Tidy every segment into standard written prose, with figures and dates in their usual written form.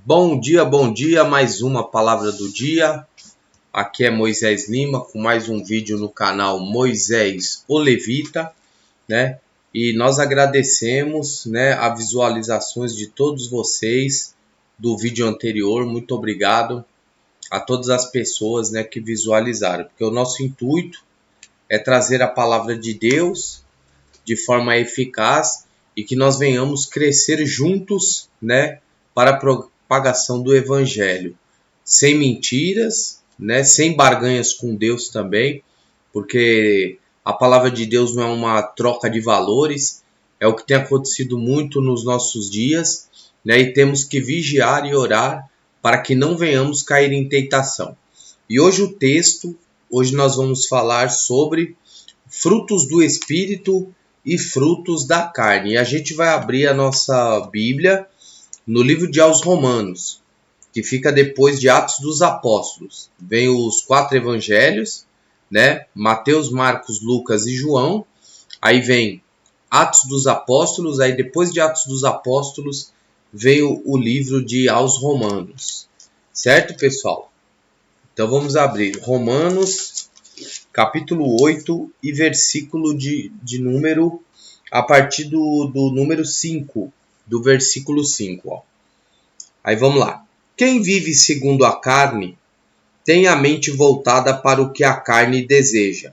Bom dia, mais uma palavra do dia. Aqui é Moisés Lima com mais um vídeo no canal Moisés o Levita, né? E nós agradecemos, né, as visualizações de todos vocês do vídeo anterior. Muito obrigado a todas as pessoas, né, que visualizaram, porque o nosso intuito é trazer a palavra de Deus de forma eficaz e que nós venhamos crescer juntos, né, para a propagação do Evangelho, sem mentiras, né, sem barganhas com Deus também, porque a palavra de Deus não é uma troca de valores, é o que tem acontecido muito nos nossos dias, né, e temos que vigiar e orar para que não venhamos cair em tentação. E hoje nós vamos falar sobre frutos do Espírito e frutos da carne. E a gente vai abrir a nossa Bíblia no livro de aos Romanos, que fica depois de Atos dos Apóstolos. Vem os 4 evangelhos, né? Mateus, Marcos, Lucas e João. Aí vem Atos dos Apóstolos, aí depois de Atos dos Apóstolos veio o livro de aos Romanos. Certo, pessoal? Então vamos abrir Romanos capítulo 8 e versículo de número, a partir do número 5, do versículo 5. Ó. Aí vamos lá. Quem vive segundo a carne tem a mente voltada para o que a carne deseja,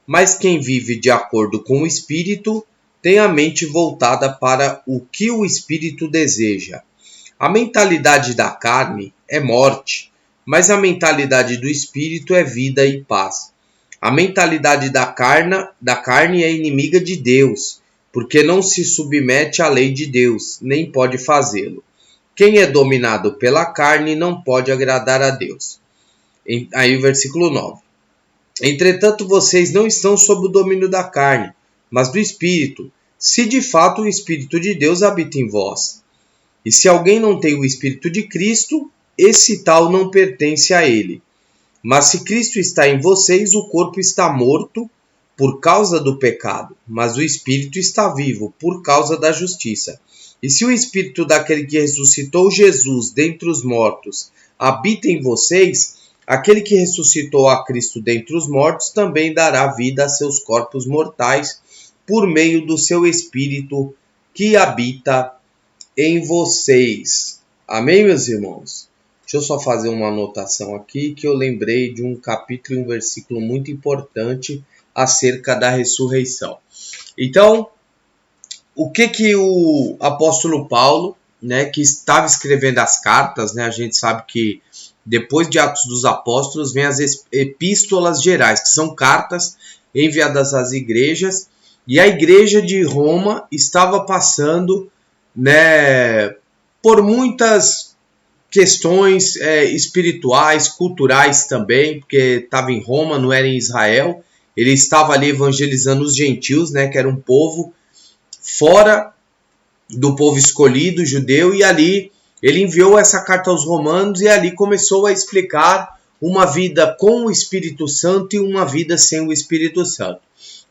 mas quem vive de acordo com o Espírito tem a mente voltada para o que o Espírito deseja. A mentalidade da carne é morte, mas a mentalidade do Espírito é vida e paz. A mentalidade da carne é inimiga de Deus, porque não se submete à lei de Deus, nem pode fazê-lo. Quem é dominado pela carne não pode agradar a Deus. Aí o versículo 9. Entretanto, vocês não estão sob o domínio da carne, mas do Espírito, se de fato o Espírito de Deus habita em vós. E se alguém não tem o Espírito de Cristo, esse tal não pertence a ele. Mas se Cristo está em vocês, o corpo está morto por causa do pecado, mas o Espírito está vivo por causa da justiça. E se o Espírito daquele que ressuscitou Jesus dentre os mortos habita em vocês, aquele que ressuscitou a Cristo dentre os mortos também dará vida a seus corpos mortais por meio do seu Espírito que habita em vocês. Amém, meus irmãos? Deixa eu só fazer uma anotação aqui, que eu lembrei de um capítulo e um versículo muito importante acerca da ressurreição. Então, o que o apóstolo Paulo, né, que estava escrevendo as cartas, né, a gente sabe que depois de Atos dos Apóstolos vem as epístolas gerais, que são cartas enviadas às igrejas, e a igreja de Roma estava passando, né, por muitas questões espirituais, culturais também, porque estava em Roma, não era em Israel. Ele estava ali evangelizando os gentios, né, que era um povo fora do povo escolhido, judeu, e ali ele enviou essa carta aos romanos e ali começou a explicar uma vida com o Espírito Santo e uma vida sem o Espírito Santo.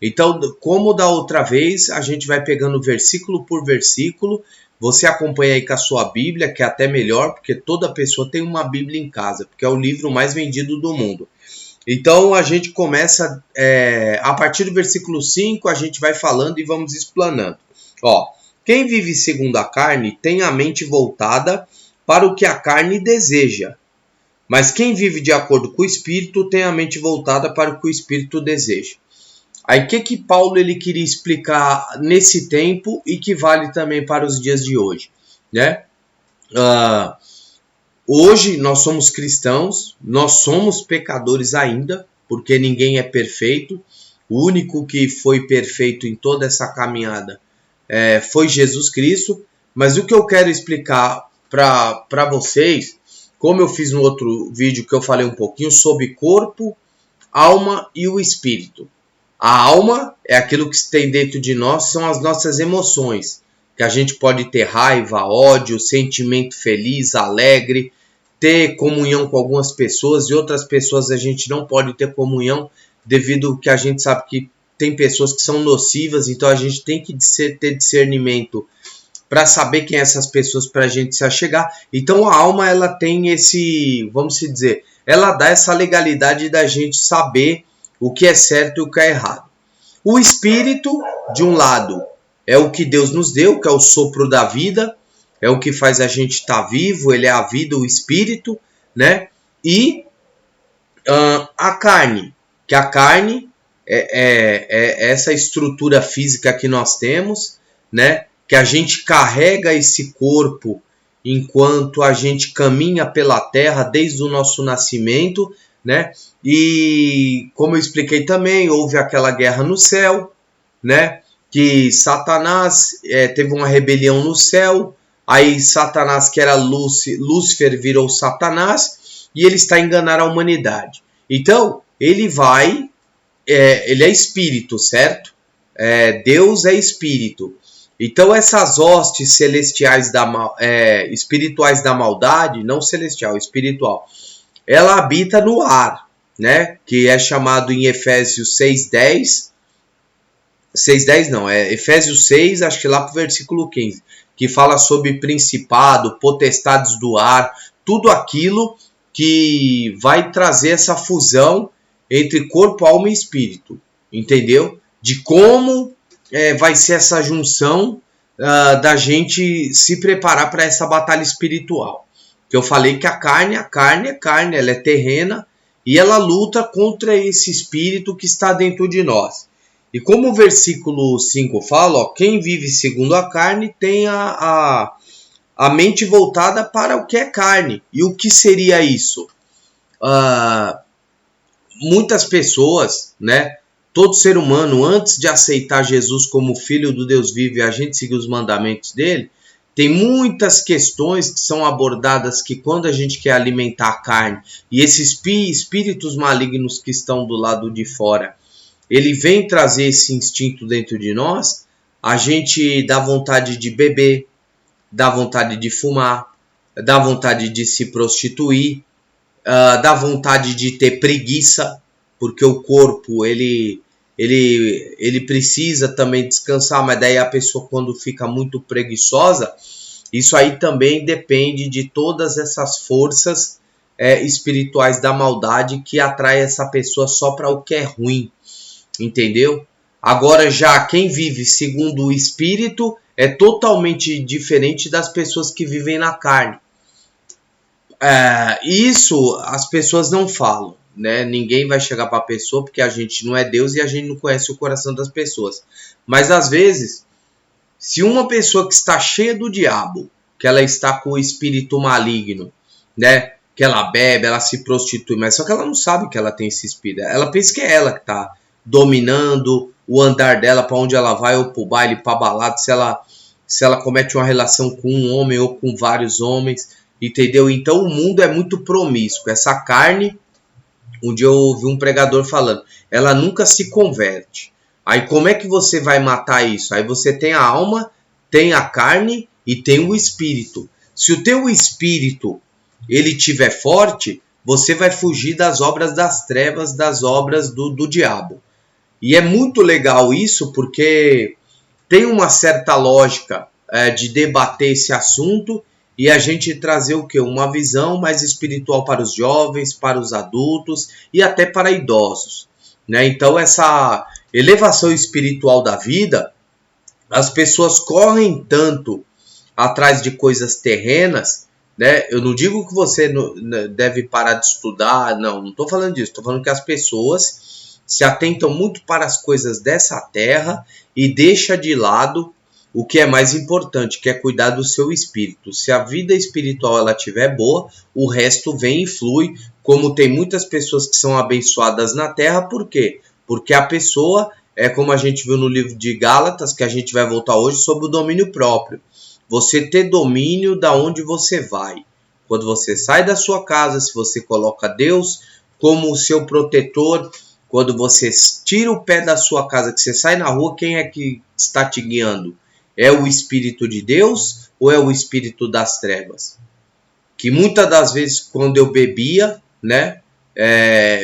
Então, como da outra vez, a gente vai pegando versículo por versículo. Você acompanha aí com a sua Bíblia, que é até melhor, porque toda pessoa tem uma Bíblia em casa, porque é o livro mais vendido do mundo. Então, a gente começa, a partir do versículo 5, a gente vai falando e vamos explanando. Ó, quem vive segundo a carne tem a mente voltada para o que a carne deseja, mas quem vive de acordo com o Espírito tem a mente voltada para o que o Espírito deseja. Aí o que Paulo ele queria explicar nesse tempo e que vale também para os dias de hoje, né? Hoje nós somos cristãos, nós somos pecadores ainda, porque ninguém é perfeito. O único que foi perfeito em toda essa caminhada foi Jesus Cristo. Mas o que eu quero explicar para vocês, como eu fiz no outro vídeo que eu falei um pouquinho sobre corpo, alma e o espírito. A alma é aquilo que tem dentro de nós, são as nossas emoções, que a gente pode ter raiva, ódio, sentimento feliz, alegre, ter comunhão com algumas pessoas e outras pessoas a gente não pode ter comunhão devido que a gente sabe que tem pessoas que são nocivas, então a gente tem que ter discernimento para saber quem essas pessoas para a gente se achegar. Então a alma ela tem esse, vamos dizer, ela dá essa legalidade da gente saber o que é certo e o que é errado. O espírito, de um lado, é o que Deus nos deu, que é o sopro da vida, é o que faz a gente estar vivo, ele é a vida, o espírito, né? E a carne, que a carne é essa estrutura física que nós temos, né? Que a gente carrega esse corpo enquanto a gente caminha pela terra desde o nosso nascimento, né? E como eu expliquei também, houve aquela guerra no céu, né? Que Satanás teve uma rebelião no céu, aí Satanás, que era Lúcifer, virou Satanás, e ele está a enganar a humanidade. Então, ele é espírito, certo? Deus é espírito. Então essas hostes celestiais espirituais da maldade, não celestial, espiritual, ela habita no ar, né? Que é chamado em Efésios 6:10. 6:10 não, Efésios 6, acho que lá pro versículo 15, que fala sobre principado, potestades do ar, tudo aquilo que vai trazer essa fusão entre corpo, alma e espírito, entendeu? De como vai ser essa junção da gente se preparar para essa batalha espiritual. Que eu falei que a carne, ela é terrena e ela luta contra esse espírito que está dentro de nós. E como o versículo 5 fala, ó, quem vive segundo a carne tem a mente voltada para o que é carne. E o que seria isso? Muitas pessoas, né? Todo ser humano, antes de aceitar Jesus como Filho do Deus vivo e a gente seguir os mandamentos dele, tem muitas questões que são abordadas que quando a gente quer alimentar a carne e esses espíritos malignos que estão do lado de fora, ele vem trazer esse instinto dentro de nós, a gente dá vontade de beber, dá vontade de fumar, dá vontade de se prostituir, dá vontade de ter preguiça, porque o corpo ele precisa também descansar, mas daí a pessoa quando fica muito preguiçosa, isso aí também depende de todas essas forças espirituais da maldade que atrai essa pessoa só para o que é ruim, entendeu? Agora já quem vive segundo o espírito é totalmente diferente das pessoas que vivem na carne. Isso as pessoas não falam, né? Ninguém vai chegar para a pessoa porque a gente não é Deus e a gente não conhece o coração das pessoas. Mas às vezes, se uma pessoa que está cheia do diabo, que ela está com o espírito maligno, né? Que ela bebe, ela se prostitui, mas só que ela não sabe que ela tem esse espírito. Ela pensa que é ela que está dominando o andar dela, para onde ela vai, ou para o baile, para a balada, se ela comete uma relação com um homem ou com vários homens, entendeu? Então o mundo é muito promíscuo. Essa carne, um dia eu ouvi um pregador falando, ela nunca se converte. Aí como é que você vai matar isso? Aí você tem a alma, tem a carne e tem o espírito. Se o teu espírito ele tiver forte, você vai fugir das obras das trevas, das obras do diabo. E é muito legal isso porque tem uma certa lógica de debater esse assunto e a gente trazer o quê? Uma visão mais espiritual para os jovens, para os adultos e até para idosos, né? Então essa elevação espiritual da vida, as pessoas correm tanto atrás de coisas terrenas, né? Eu não digo que você deve parar de estudar, não estou falando disso, estou falando que as pessoas se atentam muito para as coisas dessa terra e deixa de lado o que é mais importante, que é cuidar do seu espírito. Se a vida espiritual ela estiver boa, o resto vem e flui, como tem muitas pessoas que são abençoadas na terra. Por quê? Porque a pessoa, como a gente viu no livro de Gálatas, que a gente vai voltar hoje, sobre o domínio próprio. Você ter domínio da onde você vai. Quando você sai da sua casa, se você coloca Deus como o seu protetor, quando você tira o pé da sua casa, que você sai na rua, quem é que está te guiando? É o Espírito de Deus ou é o Espírito das trevas? Que muitas das vezes, quando eu bebia, né,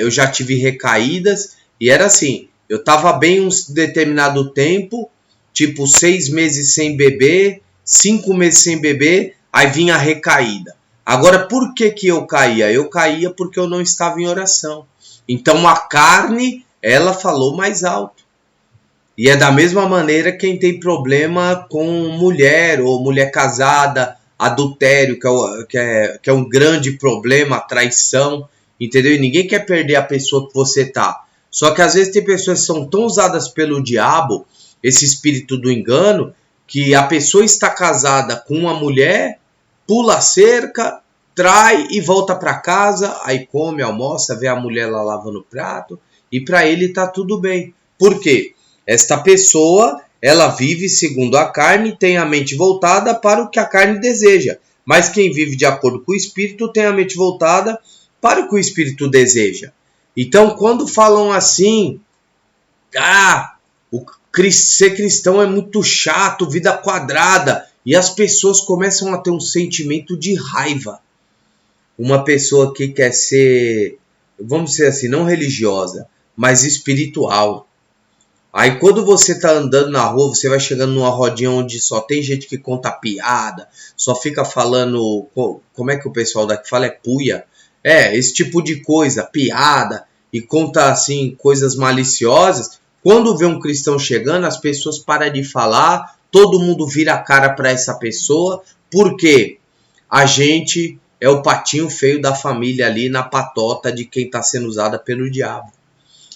eu já tive recaídas, e era assim, eu estava bem um determinado tempo, tipo 6 meses sem beber, 5 meses sem beber, aí vinha a recaída. Agora, por que eu caía? Eu caía porque eu não estava em oração. Então a carne, ela falou mais alto. E é da mesma maneira quem tem problema com mulher ou mulher casada, adultério, que é um grande problema, traição, entendeu? E ninguém quer perder a pessoa que você tá. Só que às vezes tem pessoas que são tão usadas pelo diabo, esse espírito do engano, que a pessoa está casada com uma mulher, pula a cerca, trai e volta para casa, aí come, almoça, vê a mulher lá lavando o prato, e para ele tá tudo bem. Por quê? Esta pessoa, ela vive segundo a carne, tem a mente voltada para o que a carne deseja. Mas quem vive de acordo com o Espírito tem a mente voltada para o que o Espírito deseja. Então, quando falam assim, ser cristão é muito chato, vida quadrada, e as pessoas começam a ter um sentimento de raiva. Uma pessoa que quer ser, vamos dizer assim, não religiosa, mas espiritual. Aí quando você tá andando na rua, você vai chegando numa rodinha onde só tem gente que conta piada, só fica falando, como é que o pessoal daqui fala? É puia. Esse tipo de coisa, piada, e conta assim coisas maliciosas. Quando vê um cristão chegando, as pessoas param de falar, todo mundo vira a cara para essa pessoa, porque a gente é o patinho feio da família ali na patota de quem está sendo usada pelo diabo.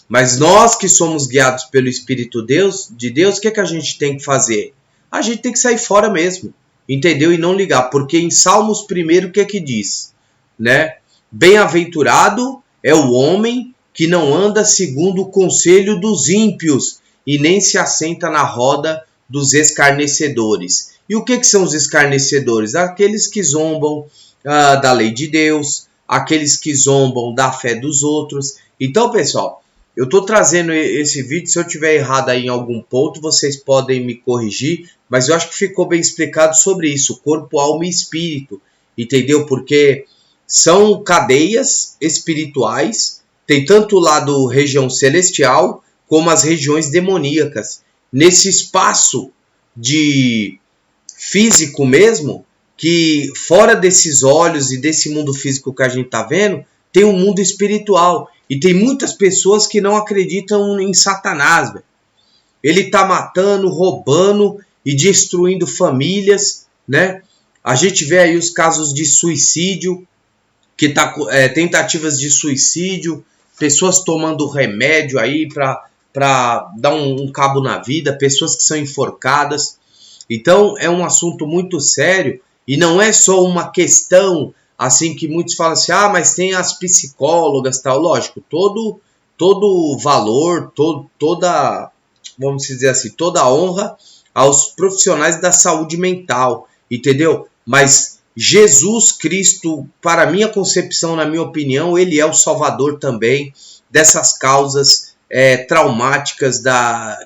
Mas nós que somos guiados pelo Espírito de Deus, o que a gente tem que fazer? A gente tem que sair fora mesmo, entendeu? E não ligar, porque em Salmos 1, o que diz? Né? Bem-aventurado é o homem que não anda segundo o conselho dos ímpios e nem se assenta na roda dos escarnecedores. E o que são os escarnecedores? Aqueles que zombam da lei de Deus, aqueles que zombam da fé dos outros. Então, pessoal, eu estou trazendo esse vídeo, se eu tiver errado aí em algum ponto, vocês podem me corrigir, mas eu acho que ficou bem explicado sobre isso, corpo, alma e espírito, entendeu? Porque são cadeias espirituais, tem tanto o lado região celestial, como as regiões demoníacas. Nesse espaço de físico mesmo, que fora desses olhos e desse mundo físico que a gente está vendo, tem um mundo espiritual. E tem muitas pessoas que não acreditam em Satanás. Véio. Ele está matando, roubando e destruindo famílias, né? A gente vê aí os casos de suicídio, que tentativas de suicídio, pessoas tomando remédio aí para dar um cabo na vida, pessoas que são enforcadas. Então é um assunto muito sério e não é só uma questão assim que muitos falam assim, mas tem as psicólogas, tal. Lógico, todo valor, toda, vamos dizer assim, toda honra aos profissionais da saúde mental, entendeu? Mas Jesus Cristo, para a minha concepção, na minha opinião, ele é o salvador também dessas causas traumáticas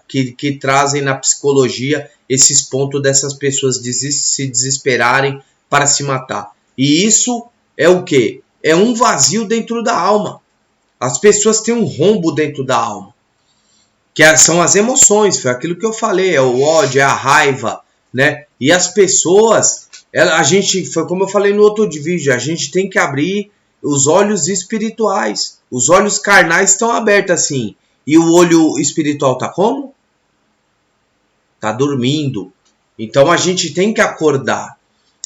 que trazem na psicologia esses pontos dessas pessoas se desesperarem para se matar. E isso é o quê? É um vazio dentro da alma. As pessoas têm um rombo dentro da alma. São as emoções, foi aquilo que eu falei, é o ódio, é a raiva, né? E as pessoas, foi como eu falei no outro vídeo, a gente tem que abrir os olhos espirituais. Os olhos carnais estão abertos assim. E o olho espiritual tá como? Tá dormindo. Então a gente tem que acordar.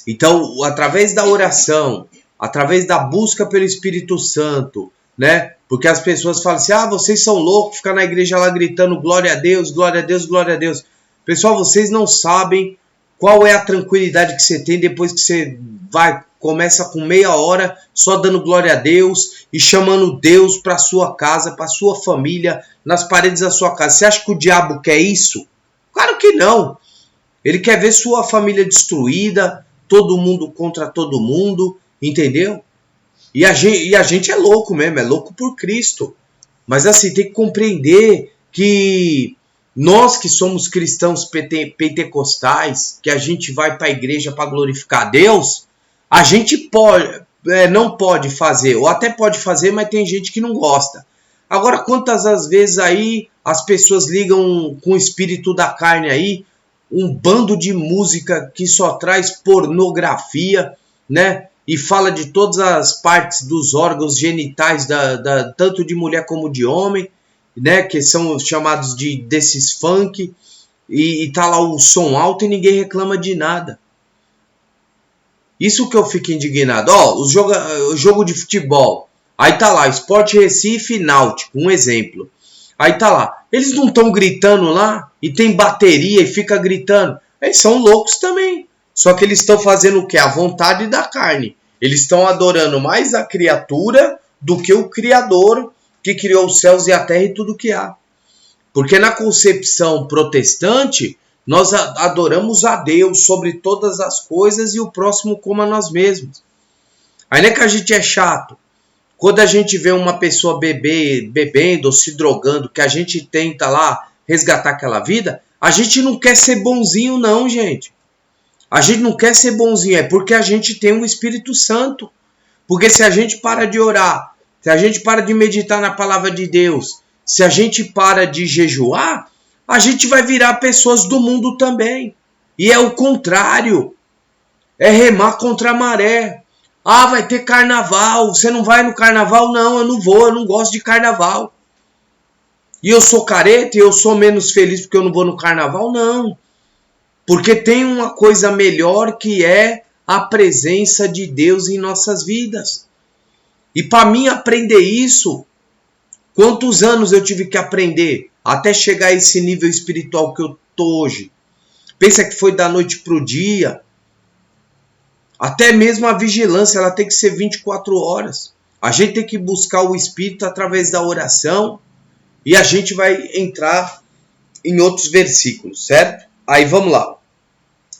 Então, através da oração, através da busca pelo Espírito Santo, né? Porque as pessoas falam assim, vocês são loucos, ficar na igreja lá gritando glória a Deus, glória a Deus, glória a Deus. Pessoal, vocês não sabem qual é a tranquilidade que você tem depois que você começa com meia hora só dando glória a Deus e chamando Deus para sua casa, para sua família, nas paredes da sua casa. Você acha que o diabo quer isso? Claro que não. Ele quer ver sua família destruída, todo mundo contra todo mundo, entendeu? E a gente é louco mesmo, é louco por Cristo. Mas assim, tem que compreender que nós que somos cristãos pentecostais, que a gente vai para a igreja para glorificar a Deus, a gente não pode fazer, ou até pode fazer, mas tem gente que não gosta. Agora, quantas vezes aí as pessoas ligam com o espírito da carne aí, um bando de música que só traz pornografia, né? E fala de todas as partes dos órgãos genitais, tanto de mulher como de homem, né? Que são chamados desses funk, e tá lá o som alto e ninguém reclama de nada. Isso que eu fico indignado. Ó, o jogo de futebol. Aí tá lá, Sport Recife e Náutico, um exemplo. Aí tá lá, eles não estão gritando lá e tem bateria e fica gritando. Eles são loucos também. Só que eles estão fazendo o quê? A vontade da carne. Eles estão adorando mais a criatura do que o Criador que criou os céus e a terra e tudo que há. Porque na concepção protestante, nós adoramos a Deus sobre todas as coisas e o próximo como a nós mesmos. Aí não é que a gente é chato. Quando a gente vê uma pessoa bebendo ou se drogando, que a gente tenta lá resgatar aquela vida, a gente não quer ser bonzinho não, gente. A gente não quer ser bonzinho, é porque a gente tem um Espírito Santo. Porque se a gente para de orar, se a gente para de meditar na palavra de Deus, se a gente para de jejuar, a gente vai virar pessoas do mundo também. E é o contrário. É remar contra a maré. Ah, vai ter carnaval. Você não vai no carnaval? Não, eu não vou. Eu não gosto de carnaval. E eu sou careta e eu sou menos feliz porque eu não vou no carnaval? Não. Porque tem uma coisa melhor que é a presença de Deus em nossas vidas. E para mim aprender isso, quantos anos eu tive que aprender até chegar a esse nível espiritual que eu tô hoje? Pensa que foi da noite para o dia. Até mesmo a vigilância, ela tem que ser 24 horas. A gente tem que buscar o Espírito através da oração. E a gente vai entrar em outros versículos, certo? Aí vamos lá.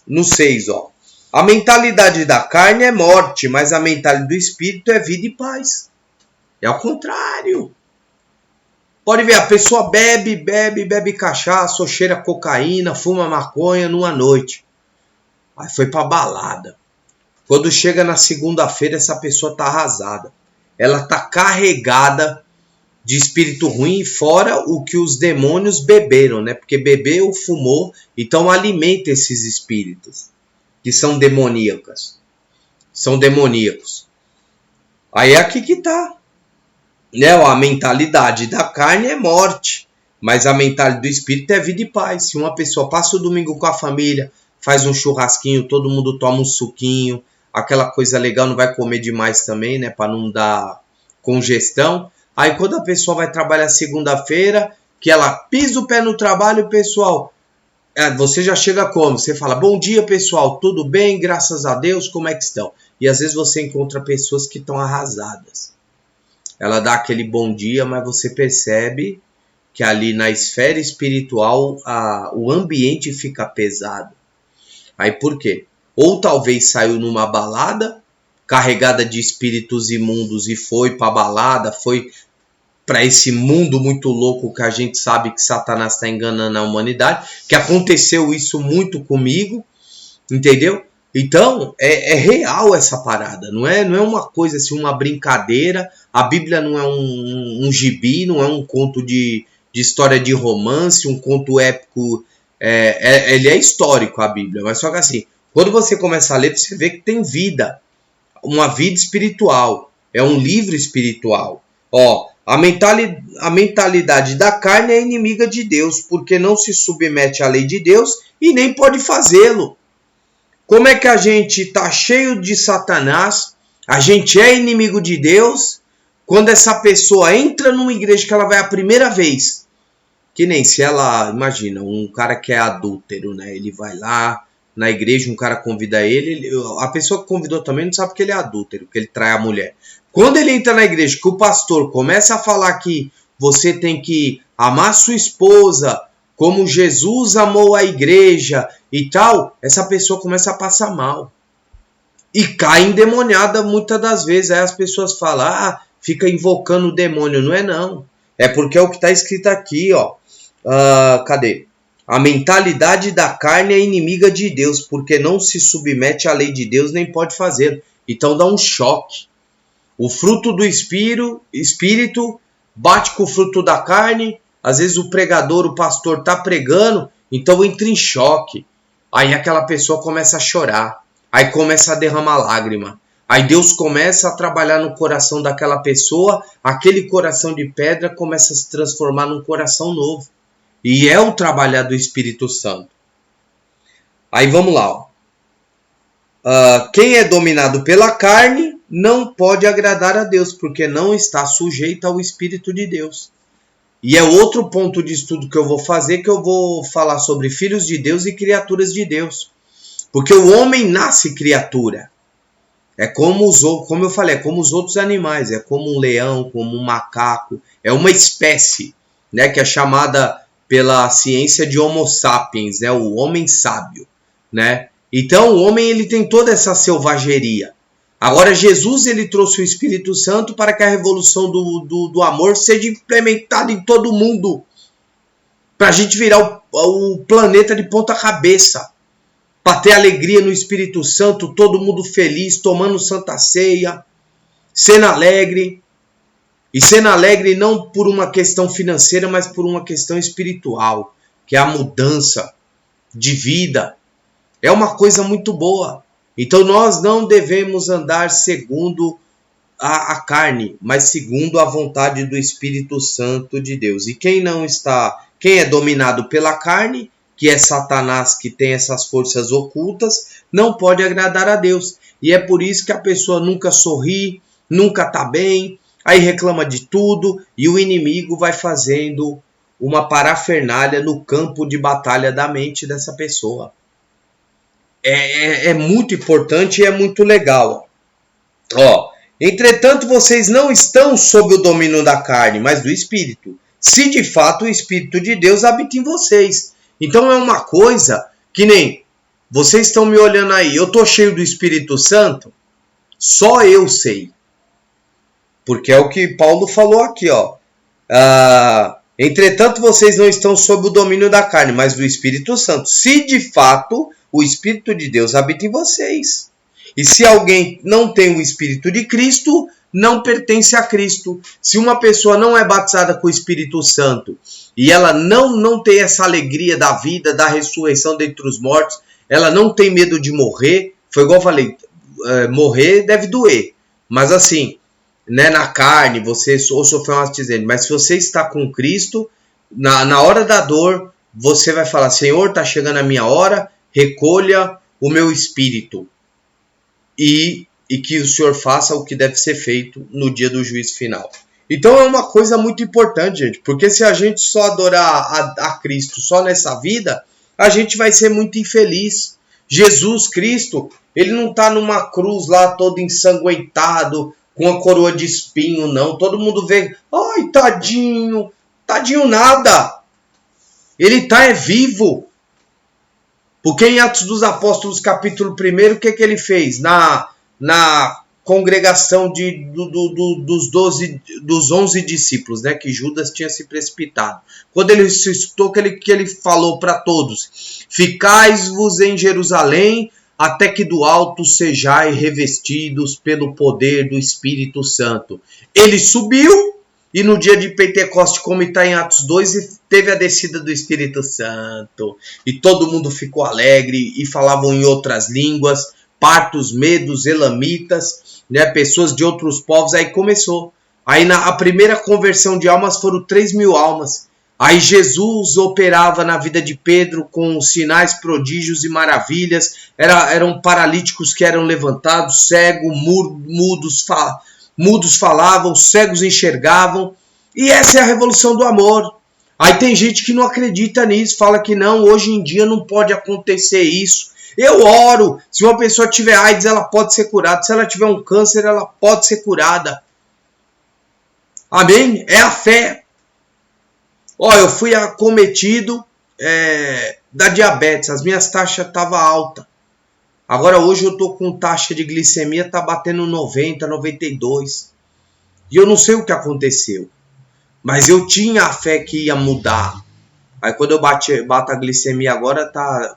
No 6, ó. A mentalidade da carne é morte, mas a mentalidade do Espírito é vida e paz. É ao contrário. Pode ver, a pessoa bebe cachaça, ou cheira cocaína, fuma maconha numa noite. Aí foi pra balada. Quando chega na segunda-feira, essa pessoa tá arrasada. Ela tá carregada de espírito ruim, fora o que os demônios beberam, né? Porque bebeu, fumou, então alimenta esses espíritos, que são demoníacos. São demoníacos. Aí é aqui que tá. Né? A mentalidade da carne é morte, mas a mentalidade do espírito é vida e paz. Se uma pessoa passa o domingo com a família, faz um churrasquinho, todo mundo toma um suquinho, aquela coisa legal, não vai comer demais também, né? Para não dar congestão. Aí quando a pessoa vai trabalhar segunda-feira, que ela pisa o pé no trabalho, pessoal, você já chega como? Você fala, bom dia pessoal, tudo bem? Graças a Deus, como é que estão? E às vezes você encontra pessoas que estão arrasadas. Ela dá aquele bom dia, mas você percebe que ali na esfera espiritual o ambiente fica pesado. Aí por quê? Ou talvez saiu numa balada, carregada de espíritos imundos e foi para a balada, foi para esse mundo muito louco que a gente sabe que Satanás está enganando a humanidade, que aconteceu isso muito comigo, entendeu? Então, é real essa parada, não é uma coisa assim, uma brincadeira. A Bíblia não é um gibi, não é um conto de história de romance, um conto épico, ele é histórico a Bíblia, mas só que assim, quando você começa a ler, você vê que tem vida, uma vida espiritual, é um livro espiritual. Ó, a mentalidade da carne é inimiga de Deus, porque não se submete à lei de Deus e nem pode fazê-lo. Como é que a gente está cheio de Satanás, a gente é inimigo de Deus, quando essa pessoa entra numa igreja que ela vai a primeira vez? Que nem se ela, imagina, um cara que é adúltero, né? Ele vai lá na igreja, um cara convida ele, a pessoa que convidou também não sabe que ele é adúltero, que ele trai a mulher. Quando ele entra na igreja, que o pastor começa a falar que você tem que amar sua esposa como Jesus amou a igreja e tal, essa pessoa começa a passar mal. E cai endemoniada muitas das vezes. Aí as pessoas falam, fica invocando o demônio. Não é não. É porque é o que está escrito aqui, ó. Cadê? A mentalidade da carne é inimiga de Deus, porque não se submete à lei de Deus, nem pode fazer. Então dá um choque. O fruto do espírito bate com o fruto da carne. Às vezes o pregador, o pastor está pregando, então entra em choque. Aí aquela pessoa começa a chorar, aí começa a derramar lágrima. Aí Deus começa a trabalhar no coração daquela pessoa, aquele coração de pedra começa a se transformar num coração novo. E é o trabalhar do Espírito Santo. Aí vamos lá. Ó. Quem é dominado pela carne não pode agradar a Deus, porque não está sujeito ao Espírito de Deus. E é outro ponto de estudo que eu vou fazer, que eu vou falar sobre filhos de Deus e criaturas de Deus. Porque o homem nasce criatura. É como eu falei, é como os outros animais, é como um leão, como um macaco, é uma espécie, né, que é chamada pela ciência de Homo sapiens, né, o homem sábio, né? Então o homem ele tem toda essa selvageria. Agora Jesus ele trouxe o Espírito Santo para que a revolução do amor seja implementada em todo mundo, para a gente virar o planeta de ponta cabeça. Para ter alegria no Espírito Santo, todo mundo feliz, tomando Santa Ceia, sendo alegre. E sendo alegre não por uma questão financeira, mas por uma questão espiritual, que é a mudança de vida. É uma coisa muito boa. Então nós não devemos andar segundo a carne, mas segundo a vontade do Espírito Santo de Deus. E quem é dominado pela carne, que é Satanás, que tem essas forças ocultas, não pode agradar a Deus. E é por isso que a pessoa nunca sorri, nunca está bem, aí reclama de tudo, e o inimigo vai fazendo uma parafernália no campo de batalha da mente dessa pessoa. É muito importante e é muito legal. Entretanto, vocês não estão sob o domínio da carne, mas do Espírito, se de fato o Espírito de Deus habita em vocês. Então é uma coisa que nem vocês estão me olhando aí, eu estou cheio do Espírito Santo? Só eu sei. Porque é o que Paulo falou aqui, ó. Entretanto, vocês não estão sob o domínio da carne, mas do Espírito Santo. Se de fato o Espírito de Deus habita em vocês. E se alguém não tem o Espírito de Cristo, não pertence a Cristo. Se uma pessoa não é batizada com o Espírito Santo e ela não tem essa alegria da vida, da ressurreição dentre os mortos, ela não tem medo de morrer. Foi igual eu falei, morrer deve doer. Mas assim, né, na carne, você ou sofreu um acidente, mas se você está com Cristo, na hora da dor, você vai falar, Senhor, está chegando a minha hora, recolha o meu espírito. E que o Senhor faça o que deve ser feito no dia do juízo final. Então é uma coisa muito importante, gente, porque se a gente só adorar a Cristo só nessa vida, a gente vai ser muito infeliz. Jesus Cristo, ele não está numa cruz lá todo ensanguentado, com a coroa de espinho, não. Todo mundo vê, ai, tadinho, tadinho nada. Ele está vivo. Porque em Atos dos Apóstolos, capítulo 1, o que ele fez? Na congregação dos 11 discípulos, né, que Judas tinha se precipitado. Quando ele ressuscitou, que ele falou para todos, ficais-vos em Jerusalém, até que do alto sejais revestidos pelo poder do Espírito Santo. Ele subiu, e no dia de Pentecostes, como está em Atos 2, teve a descida do Espírito Santo. E todo mundo ficou alegre e falavam em outras línguas, partos, medos, elamitas, né, pessoas de outros povos. Aí começou. Aí a primeira conversão de almas foram 3.000 almas. Aí Jesus operava na vida de Pedro com sinais, prodígios e maravilhas. Eram paralíticos que eram levantados, cegos, mudos falavam, cegos enxergavam. E essa é a revolução do amor. Aí tem gente que não acredita nisso, fala que não, hoje em dia não pode acontecer isso. Eu oro, se uma pessoa tiver AIDS, ela pode ser curada. Se ela tiver um câncer, ela pode ser curada. Amém? É a fé. Eu fui acometido da diabetes, as minhas taxas estavam altas. Agora hoje eu estou com taxa de glicemia, está batendo 90, 92. E eu não sei o que aconteceu. Mas eu tinha a fé que ia mudar. Aí quando eu bato a glicemia agora,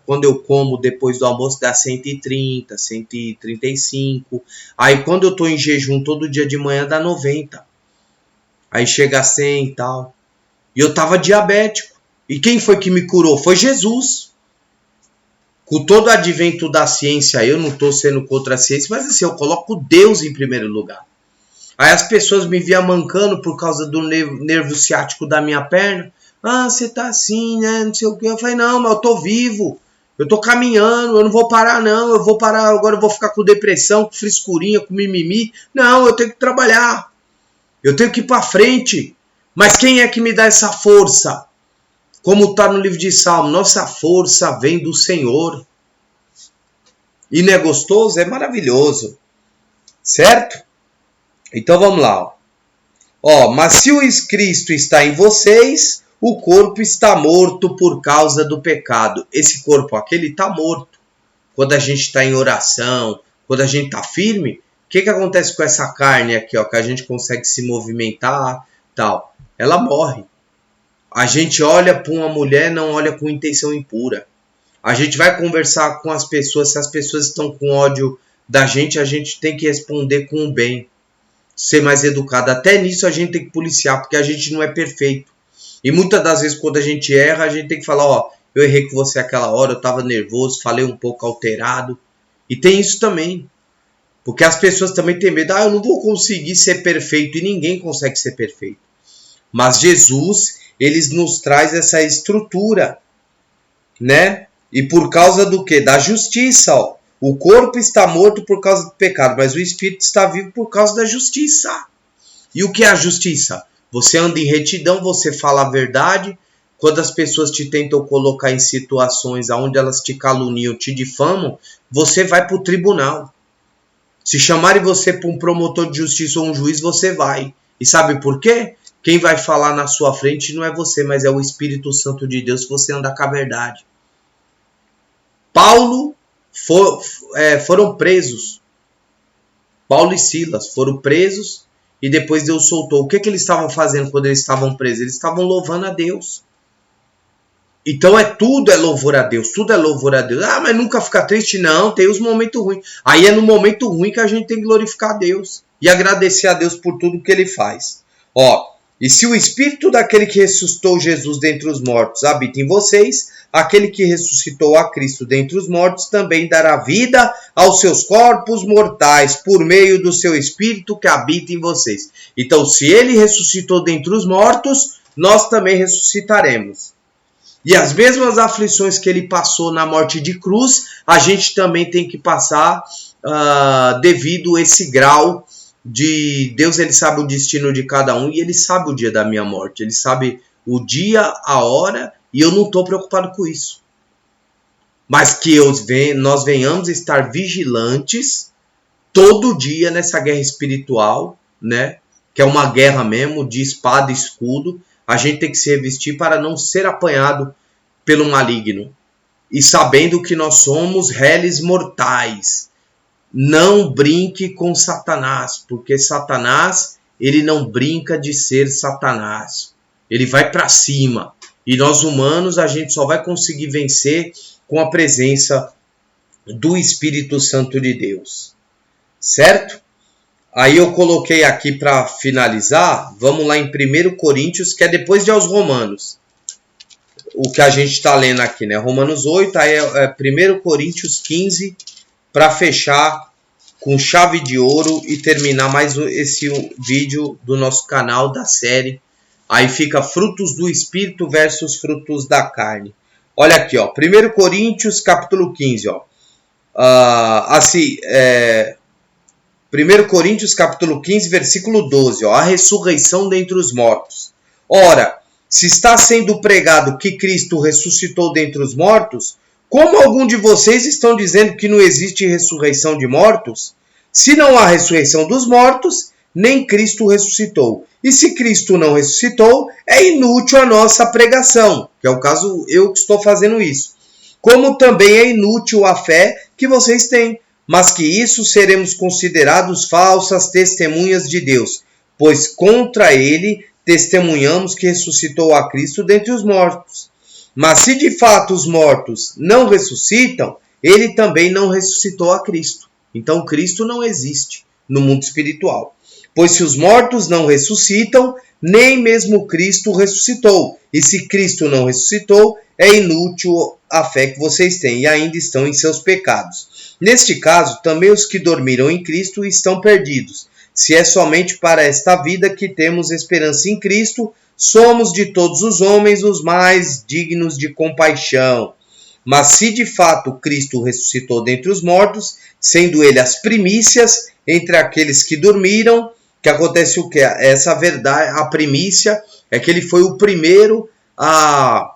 quando eu como depois do almoço dá 130, 135. Aí quando eu estou em jejum todo dia de manhã dá 90. Aí chega a 100 e tal. E eu estava diabético. E quem foi que me curou? Foi Jesus. Com todo o advento da ciência, eu não estou sendo contra a ciência, mas assim, eu coloco Deus em primeiro lugar. Aí as pessoas me viam mancando por causa do nervo ciático da minha perna. Ah, você tá assim, né? Não sei o que. Eu falei, não, mas eu tô vivo. Eu tô caminhando, eu não vou parar, não. Eu vou parar, agora eu vou ficar com depressão, com frescurinha, com mimimi. Não, eu tenho que trabalhar. Eu tenho que ir pra frente. Mas quem é que me dá essa força? Como está no livro de Salmo, nossa força vem do Senhor. E não é gostoso? É maravilhoso. Certo? Então vamos lá. Mas se o Cristo está em vocês, o corpo está morto por causa do pecado. Esse corpo aquele está morto. Quando a gente está em oração, quando a gente está firme, o que acontece com essa carne aqui, que a gente consegue se movimentar, tal? Ela morre. A gente olha para uma mulher, não olha com intenção impura. A gente vai conversar com as pessoas, se as pessoas estão com ódio da gente, a gente tem que responder com o bem. Ser mais educado. Até nisso a gente tem que policiar, porque a gente não é perfeito. E muitas das vezes quando a gente erra, a gente tem que falar, eu errei com você aquela hora, eu estava nervoso, falei um pouco alterado. E tem isso também. Porque as pessoas também têm medo, eu não vou conseguir ser perfeito, e ninguém consegue ser perfeito. Mas Jesus, ele nos traz essa estrutura, né? E por causa do quê? Da justiça, O corpo está morto por causa do pecado, mas o espírito está vivo por causa da justiça. E o que é a justiça? Você anda em retidão, você fala a verdade. Quando as pessoas te tentam colocar em situações onde elas te caluniam, te difamam, você vai para o tribunal. Se chamarem você para um promotor de justiça ou um juiz, você vai. E sabe por quê? Quem vai falar na sua frente não é você, mas é o Espírito Santo de Deus, se você andar com a verdade. Foram presos. Paulo e Silas foram presos e depois Deus soltou. O que eles estavam fazendo quando eles estavam presos? Eles estavam louvando a Deus. Então tudo é louvor a Deus, tudo é louvor a Deus. Mas nunca fica triste? Não, tem os momentos ruins. Aí é no momento ruim que a gente tem que glorificar a Deus e agradecer a Deus por tudo que Ele faz. E se o Espírito daquele que ressuscitou Jesus dentre os mortos habita em vocês, aquele que ressuscitou a Cristo dentre os mortos também dará vida aos seus corpos mortais por meio do seu Espírito que habita em vocês. Então, se Ele ressuscitou dentre os mortos, nós também ressuscitaremos. E as mesmas aflições que Ele passou na morte de cruz, a gente também tem que passar devido a esse grau de Deus. Ele sabe o destino de cada um e Ele sabe o dia da minha morte. Ele sabe o dia, a hora, e eu não estou preocupado com isso. Mas que nós venhamos estar vigilantes todo dia nessa guerra espiritual, né? Que é uma guerra mesmo de espada e escudo. A gente tem que se revestir para não ser apanhado pelo maligno. E sabendo que nós somos réis mortais. Não brinque com Satanás, porque Satanás, ele não brinca de ser Satanás. Ele vai para cima. E nós humanos, a gente só vai conseguir vencer com a presença do Espírito Santo de Deus. Certo? Aí eu coloquei aqui para finalizar, vamos lá em 1 Coríntios, que é depois de aos Romanos. O que a gente está lendo aqui, né? Romanos 8, aí é 1 Coríntios 15, para fechar com chave de ouro e terminar mais esse vídeo do nosso canal, da série. Aí fica frutos do Espírito versus frutos da carne. Olha aqui, 1 Coríntios capítulo 15, 1 Coríntios capítulo 15, versículo 12, a ressurreição dentre os mortos. Ora, se está sendo pregado que Cristo ressuscitou dentre os mortos, como algum de vocês estão dizendo que não existe ressurreição de mortos? Se não há ressurreição dos mortos, nem Cristo ressuscitou. E se Cristo não ressuscitou, é inútil a nossa pregação, que é o caso eu que estou fazendo isso. Como também é inútil a fé que vocês têm, mas que isso seremos considerados falsas testemunhas de Deus, pois contra ele testemunhamos que ressuscitou a Cristo dentre os mortos. Mas se de fato os mortos não ressuscitam, ele também não ressuscitou a Cristo. Então Cristo não existe. no mundo espiritual. Pois se os mortos não ressuscitam, nem mesmo Cristo ressuscitou. E se Cristo não ressuscitou, é inútil a fé que vocês têm e ainda estão em seus pecados. Neste caso, também os que dormiram em Cristo estão perdidos. Se é somente para esta vida que temos esperança em Cristo, somos de todos os homens os mais dignos de compaixão. Mas se de fato Cristo ressuscitou dentre os mortos, sendo ele as primícias entre aqueles que dormiram, que acontece o quê? Essa verdade, a primícia é que ele foi o primeiro a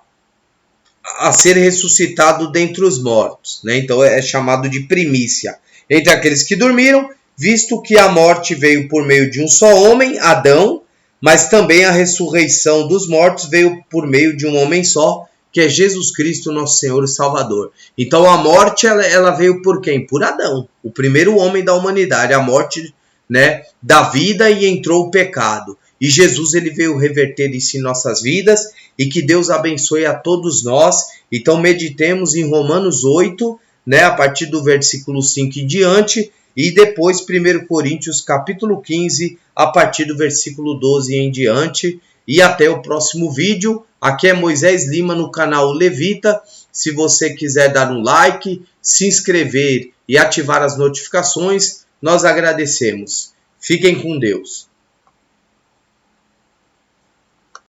ser ressuscitado dentre os mortos, né? Então é chamado de primícia. Entre aqueles que dormiram, visto que a morte veio por meio de um só homem, Adão, mas também a ressurreição dos mortos veio por meio de um homem só, que é Jesus Cristo, nosso Senhor e Salvador. Então a morte ela veio por quem? Por Adão, o primeiro homem da humanidade. A morte, né, da vida, e entrou o pecado. E Jesus ele veio reverter isso em nossas vidas, e que Deus abençoe a todos nós. Então meditemos em Romanos 8, né, a partir do versículo 5 em diante, e depois 1 Coríntios capítulo 15, a partir do versículo 12 em diante. E até o próximo vídeo. Aqui é Moisés Lima no canal Levita. Se você quiser dar um like, se inscrever e ativar as notificações, nós agradecemos. Fiquem com Deus.